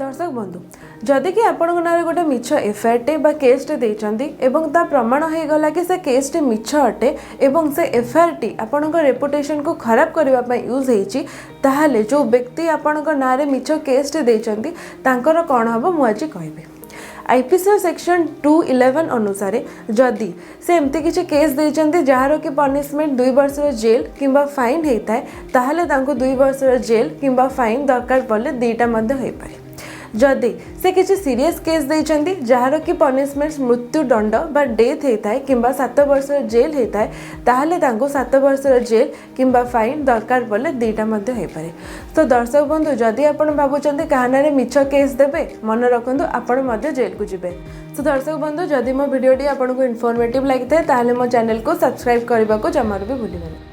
दर्शक बंधु जदि कि आपण ना गोटे मिछ एफआईआर टे बा केस टे देइचंदी एवं ता प्रमाण हो गला कि से केस टे मिछ अटे एवं से एफआईआर टी आपण रेपुटेशन को खराब करबा पई यूज हेची ताहाले जो व्यक्ति आपण ना रे मिछ केस टे देइचंदी तांकर कोन हबो मु आज कहबे। आईपीसी सेक्शन 211 अनुसार जदि से एमती किसी केस देइचंदी जहार कि पनिशमेंट 2 वर्ष जेल किंबा फाइन होता है ताहले तांको 2 वर्ष जेल किंबा फाइन दरकार पड़े दीटा मध्य हो पाए। जदि से किसी सीरियस केस देइचंदी जहार कि पनिशमेंट मृत्युदंड बा डेथ होता है किंबा 7 वर्ष जेल होता है ताहले तांको 7 वर्ष जेल किंबा फाइन दरकार पड़े दीटा मध्य हो पाए। तो दर्शक बंधु जदि आपण भावुचंदी काहानारे मिछ केस देबे मन रखंतु आपण मध्य जेल को जिबे। तो दर्शक बंधु जदि मो वीडियोटी आपको इनफॉर्मेटिव लगी थाए ताहले मो चैनल को सब्सक्राइब करने को जमार भी भूलिबेनी।